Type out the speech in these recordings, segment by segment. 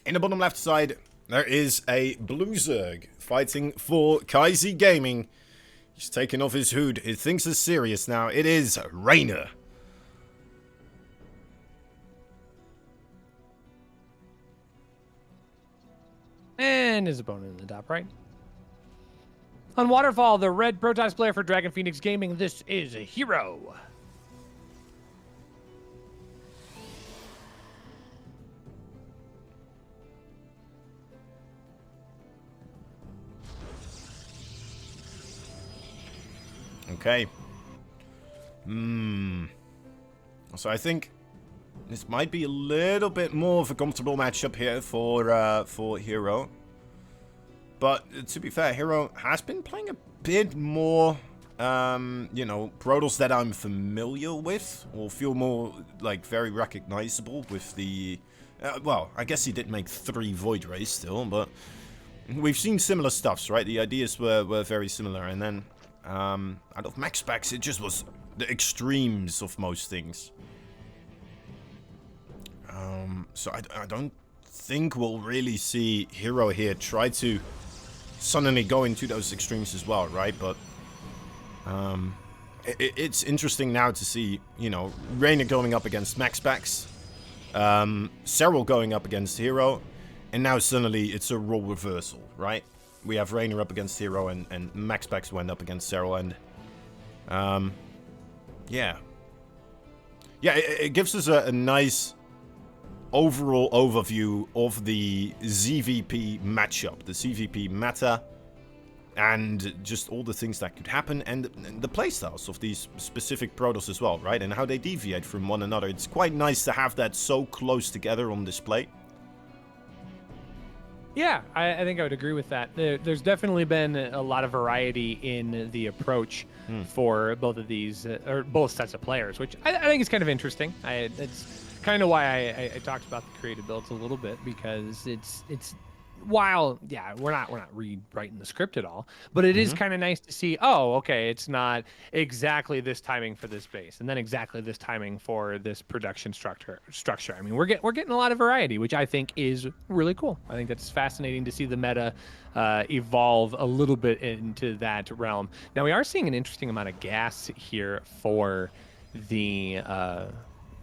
In the bottom left side, there is a Blue Zerg fighting for Kaizi Gaming. He's taking off his hood. He thinks it's serious now. It is Reynor. And his opponent in the top right. On Waterfall, the red Protoss player for Dragon Phoenix Gaming, this is a Hero. Okay. So I think this might be a little bit more of a comfortable matchup here for Hero. But to be fair, Hero has been playing a bit more, you know, Protoss that I'm familiar with, or feel more, like, very recognizable with the... well, I guess he did make 3 Void Rays still, but we've seen similar stuffs, right? The ideas were very similar, and then out of max packs, it just was the extremes of most things. So I don't think we'll really see Hero here try to suddenly go into those extremes as well, right? But it's interesting now to see, you know, Reynor going up against max packs, Serral going up against Hero, and now suddenly it's a role reversal, right? We have Reynor up against Hero, and max packs went up against Serral, and yeah, it gives us a nice overall overview of the ZVP matchup, the CVP meta, and just all the things that could happen, and the playstyles of these specific Protoss as well, right? And how they deviate from one another. It's quite nice to have that so close together on display. Yeah, I think I would agree with that. There's definitely been a lot of variety in the approach for both of these, or both sets of players, which I think is kind of interesting. It's kind of why I talked about the creative builds a little bit, because it's while, yeah, we're not rewriting the script at all, but it is kind of nice to see, oh, okay, it's not exactly this timing for this base, and then exactly this timing for this production structure. I mean, we're getting a lot of variety, which I think is really cool. I think that's fascinating to see the meta evolve a little bit into that realm. Now, we are seeing an interesting amount of gas here for the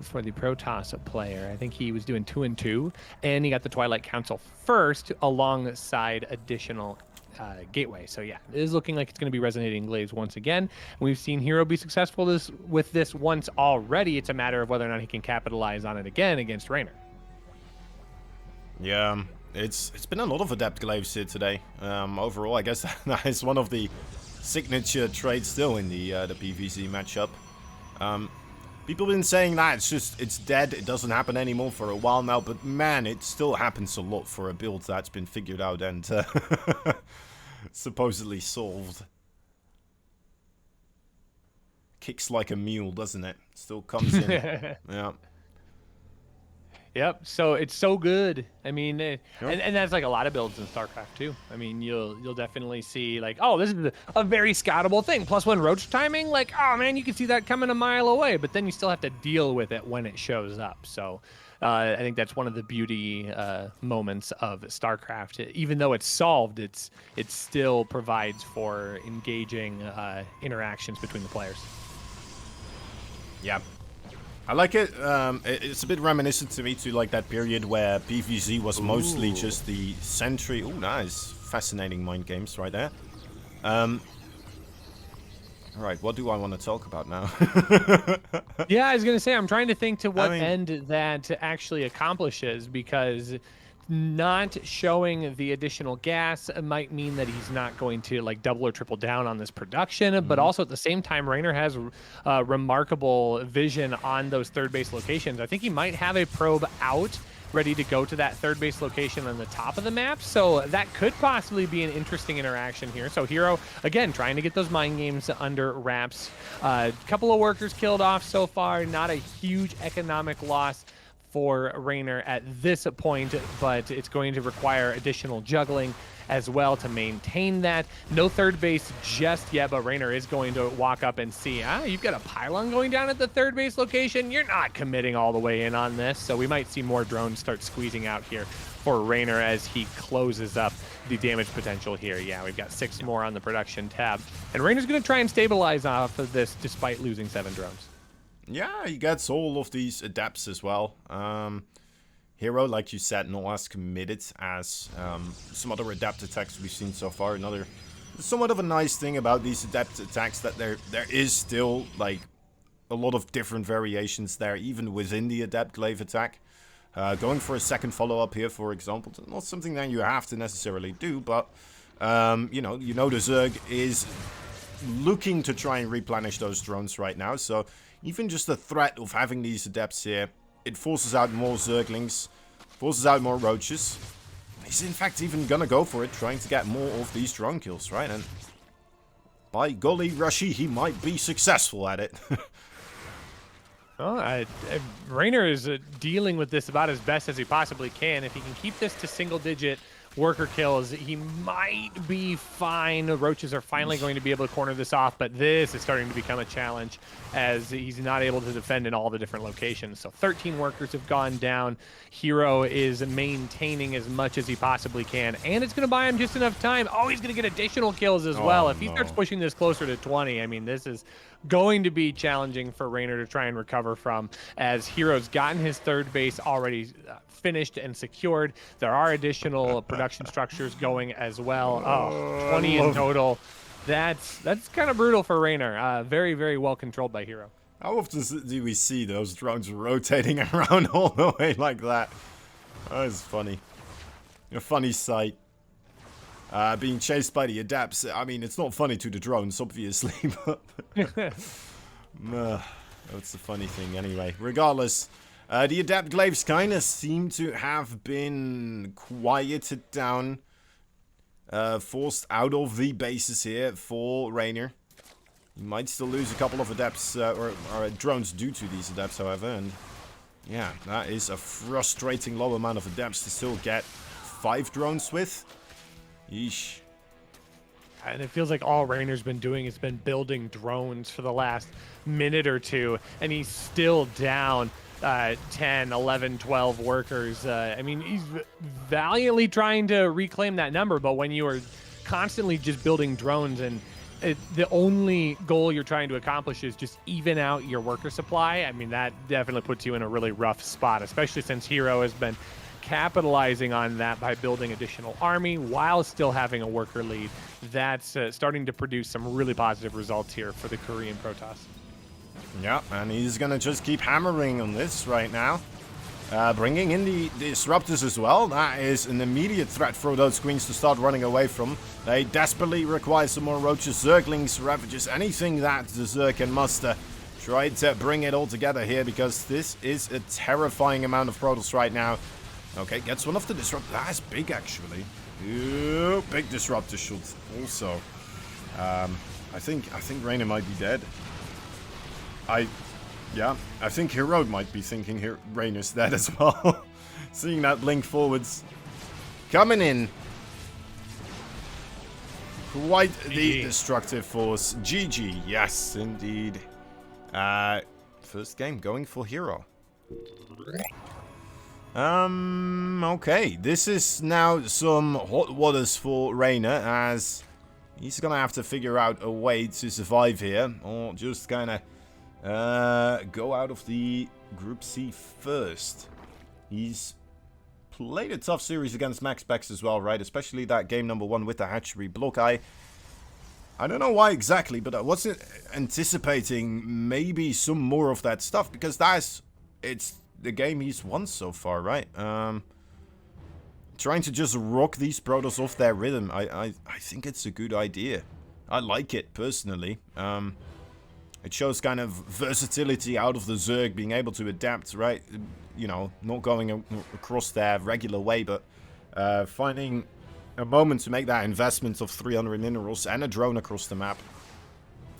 Protoss player. I think he was doing 2 and 2, and he got the Twilight Council first alongside additional gateway. So yeah, it is looking like it's going to be resonating glaives once again. We've seen Hero be successful with this once already. It's a matter of whether or not he can capitalize on it again against Reynor. Yeah, it's been a lot of adept glaives here today. Overall, I guess that is one of the signature traits still in the PvZ matchup. People have been saying that it's dead, it doesn't happen anymore for a while now, but man, it still happens a lot for a build that's been figured out and supposedly solved. Kicks like a mule, doesn't it? Still comes in. Yeah. Yep. So it's so good. I mean, and that's like a lot of builds in StarCraft too. I mean, you'll definitely see like, oh, this is a very scoutable thing. +1 roach timing, like, oh man, you can see that coming a mile away, but then you still have to deal with it when it shows up. So I think that's one of the beauty moments of StarCraft. Even though it's solved, it still provides for engaging interactions between the players. Yeah. I like it. It's a bit reminiscent to me to like that period where PvZ was mostly just the sentry. Oh, nice. Fascinating mind games right there. Alright, what do I want to talk about now? Yeah, I was going to say, I'm trying to think to what end that actually accomplishes, because not showing the additional gas might mean that he's not going to like double or triple down on this production, but also at the same time, Reynor has remarkable vision on those third base locations. I think he might have a probe out ready to go to that third base location on the top of the map, so that could possibly be an interesting interaction here. So Hero, again, trying to get those mind games under wraps. A couple of workers killed off so far, not a huge economic loss for Reynor at this point, but it's going to require additional juggling as well to maintain that. No third base just yet, but Reynor is going to walk up and see, you've got a pylon going down at the third base location. You're not committing all the way in on this, so we might see more drones start squeezing out here for Reynor as he closes up the damage potential here. Yeah, we've got 6 more on the production tab, and Reynor's going to try and stabilize off of this despite losing 7 drones. Yeah, he gets all of these adapts as well. Hero, like you said, not as committed as some other adapt attacks we've seen so far. Another somewhat of a nice thing about these adapt attacks that there is still like a lot of different variations there, even within the adapt glaive attack. Going for a second follow-up here, for example, not something that you have to necessarily do, but you know the Zerg is looking to try and replenish those drones right now. So even just the threat of having these adepts here, it forces out more Zerglings, forces out more roaches. He's in fact even gonna go for it, trying to get more of these drone kills, right? And by golly, Rushi, he might be successful at it. Well, Reynor is dealing with this about as best as he possibly can. If he can keep this to single-digit worker kills, he might be fine. The roaches are finally going to be able to corner this off, but this is starting to become a challenge as he's not able to defend in all the different locations. So 13 workers have gone down. Hero is maintaining as much as he possibly can, and it's going to buy him just enough time. Oh, he's going to get additional kills as well. If he starts pushing this closer to 20, I mean, this is going to be challenging for Reynor to try and recover from, as Hero's gotten his third base already finished and secured. There are additional production structures going as well. 20 in total. That's kind of brutal for Reynor. Very, very well controlled by Hero. How often do we see those drones rotating around all the way like that? That is funny. A funny sight. Being chased by the adapts. I mean, it's not funny to the drones, obviously, but that's the funny thing anyway. Regardless, the adapt glaives kind of seem to have been quieted down, forced out of the bases here for Reynor. He might still lose a couple of adapts or drones due to these adapts, however, and yeah, that is a frustrating low amount of adapts to still get 5 drones with. Yeesh. And it feels like all Reynor's been doing has been building drones for the last minute or two, and he's still down 10, 11, 12 workers. I mean, he's valiantly trying to reclaim that number, but when you are constantly just building drones and the only goal you're trying to accomplish is just even out your worker supply, I mean, that definitely puts you in a really rough spot, especially since Hero has been capitalizing on that by building additional army while still having a worker lead. That's starting to produce some really positive results here for the Korean Protoss. Yeah, and he's gonna just keep hammering on this right now. Bringing in the disruptors as well. That is an immediate threat for those queens to start running away from. They desperately require some more roaches, zerglings, ravages, anything that the Zerg can muster. Try to bring it all together here, because this is a terrifying amount of Protoss right now. Okay, gets one of the disruptors. That's big, actually. Ooh, big disruptor shot also. I think Reynor might be dead. I think Hero might be thinking Reynor's dead as well. Seeing that blink forwards. Coming in. Quite the destructive force. GG, yes, indeed. First game going for Hero. Okay, this is now some hot waters for Reynor, as he's gonna have to figure out a way to survive here, or just kind of go out of the Group C first. He's played a tough series against Max Specs as well, right? Especially that game number 1 with the hatchery block. I don't know why exactly, but I wasn't anticipating maybe some more of that stuff, because it's the game he's won so far, right? Trying to just rock these Protoss off their rhythm, I think it's a good idea. I like it, personally. It shows kind of versatility out of the Zerg, being able to adapt, right? You know, not going across their regular way, but finding a moment to make that investment of 300 minerals and a drone across the map.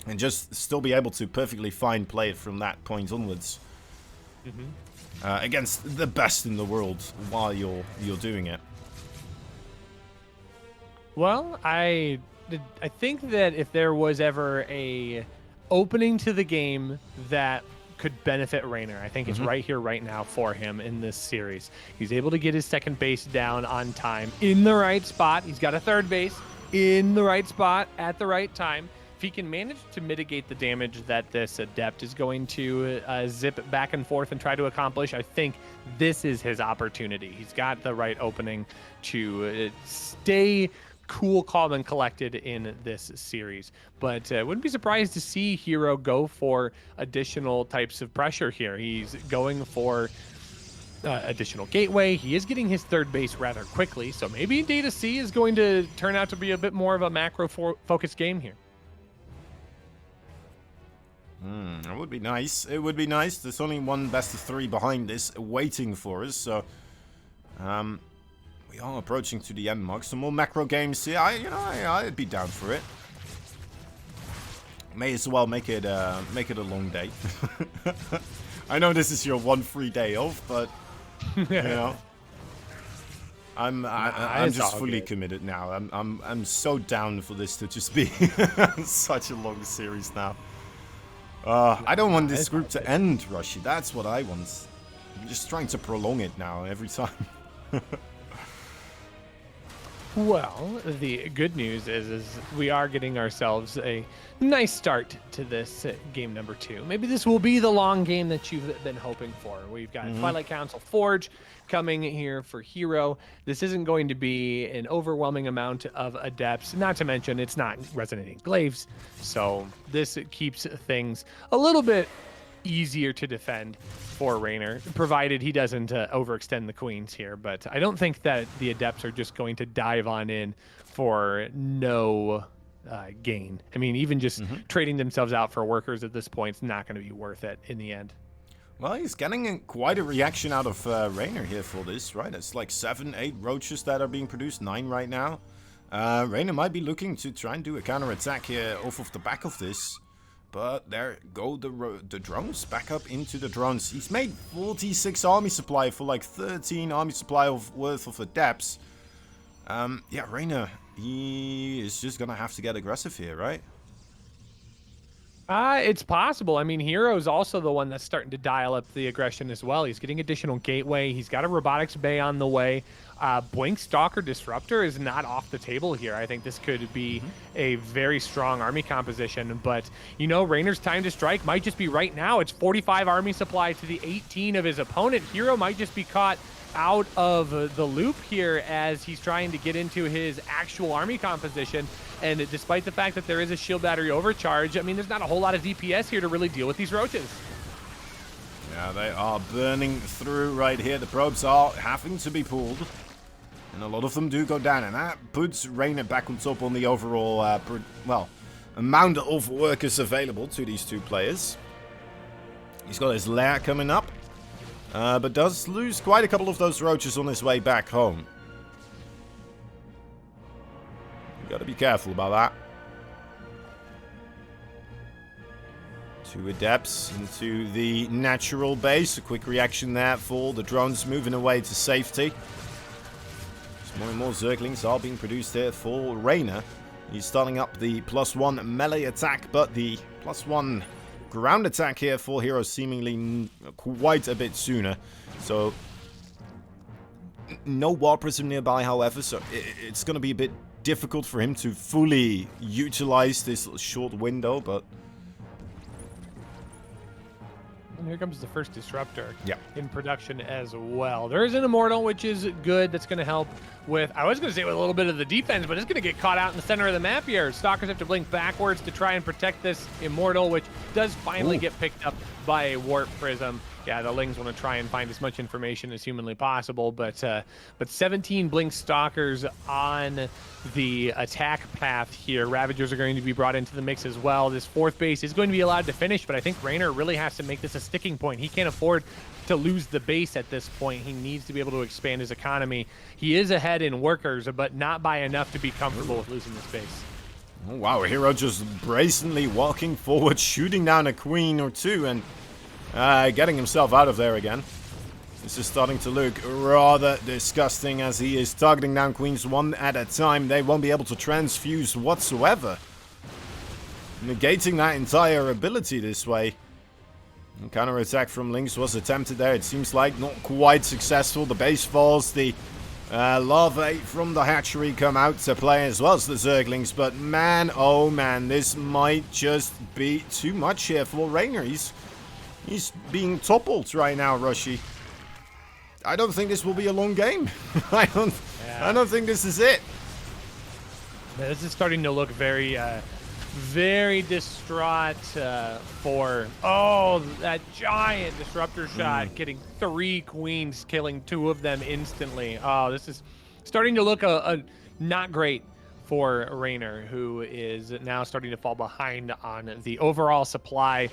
And just still be able to perfectly fine play it from that point onwards. against the best in the world while you're doing it. Well, I think that if there was ever a opening to the game that could benefit Reynor, I think it's right here, right now for him in this series. He's able to get his second base down on time in the right spot. He's got a third base in the right spot at the right time. If he can manage to mitigate the damage that this Adept is going to zip back and forth and try to accomplish, I think this is his opportunity. He's got the right opening to stay cool, calm, and collected in this series. But wouldn't be surprised to see Hero go for additional types of pressure here. He's going for additional gateway. He is getting his third base rather quickly, so maybe Data C is going to turn out to be a bit more of a macro-focused game here. It would be nice. It would be nice. There's only one best of 3 behind this waiting for us, so we are approaching to the end mark. Some more macro games here. I'd be down for it. May as well make it a long day. I know this is your one free day off, but you know, I'm just fully committed now. I'm so down for this to just be such a long series now. I don't want this group to end, Rushi. That's what I want. I'm just trying to prolong it now every time. Well, the good news is we are getting ourselves a nice start to this game number 2. Maybe this will be the long game that you've been hoping for. We've got Twilight Council Forge coming here for Hero. This isn't going to be an overwhelming amount of adepts, not to mention it's not resonating glaives, so this keeps things a little bit easier to defend for Reynor, provided he doesn't overextend the queens here. But I don't think that the adepts are just going to dive on in for no gain. I mean, even just trading themselves out for workers at this point is not going to be worth it in the end. Well, he's getting quite a reaction out of Reynor here for this, right? It's like 7, 8 roaches that are being produced, 9 right now. Reynor might be looking to try and do a counter-attack here off of the back of this. But there go the drones, back up into the drones. He's made 46 army supply for like 13 army supply worth of adepts. Yeah, Reynor, he is just gonna have to get aggressive here, right? It's possible. I mean, Hero's also the one that's starting to dial up the aggression as well. He's getting additional gateway. He's got a robotics bay on the way. Blink Stalker Disruptor is not off the table here. I think this could be a very strong army composition. But, you know, Reynor's time to strike might just be right now. It's 45 army supply to the 18 of his opponent. Hero might just be caught out of the loop here as he's trying to get into his actual army composition. And despite the fact that there is a shield battery overcharge, I mean, there's not a whole lot of DPS here to really deal with these roaches. Yeah, they are burning through right here. The probes are having to be pulled. And a lot of them do go down. And that puts Reynor back on top on the overall, amount of workers available to these two players. He's got his lair coming up. But does lose quite a couple of those roaches on his way back home. Gotta be careful about that. 2 adepts into the natural base. A quick reaction there for the drones moving away to safety. More and more Zerglings are being produced here for Reynor. He's starting up the +1 melee attack, but the +1 ground attack here for Hero seemingly quite a bit sooner. So no War Prism nearby, however, so it's going to be a bit difficult for him to fully utilize this short window, but and here comes the first disruptor in production as well. There is an immortal, which is good. That's going to help with, I was going to say with a little bit of the defense, but it's going to get caught out in the center of the map here. Stalkers have to blink backwards to try and protect this immortal, which does finally get picked up by a warp prism. Yeah, the Lings want to try and find as much information as humanly possible, but 17 blink stalkers on the attack path here. Ravagers are going to be brought into the mix as well. This 4th base is going to be allowed to finish, but I think Reynor really has to make this a sticking point. He can't afford to lose the base at this point. He needs to be able to expand his economy. He is ahead in workers, but not by enough to be comfortable with losing this base. Oh, wow, Hero just brazenly walking forward, shooting down a queen or two, and getting himself out of there again. This is starting to look rather disgusting as he is targeting down queens one at a time. They won't be able to transfuse whatsoever, negating that entire ability this way. And counter-attack from Lynx was attempted there. It seems like not quite successful. The base falls. The larvae from the hatchery come out to play as well as the Zerglings. But man, oh man, this might just be too much here for Reynor. He's being toppled right now, Rushi. I don't think this will be a long game. I don't think this is it. This is starting to look very very distraught for that giant disruptor shot, getting 3 queens, killing 2 of them instantly. Oh, this is starting to look not great for Reynor, who is now starting to fall behind on the overall supply.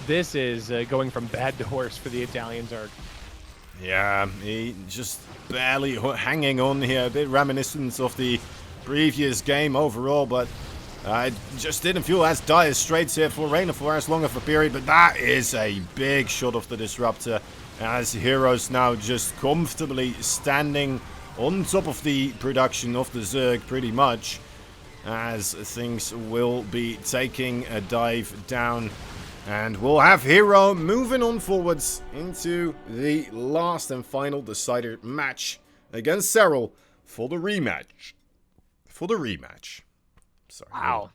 This is going from bad to worse for the Italian Zerg. Yeah, he just barely hanging on here, a bit reminiscent of the previous game overall, but it just didn't feel as dire straits here for Reynor for as long of a period. But that is a big shot of the disruptor, as Heroes now just comfortably standing on top of the production of the Zerg pretty much, as things will be taking a dive down. And we'll have Hero moving on forwards into the last and final decider match against Serral for the rematch. Sorry. Wow.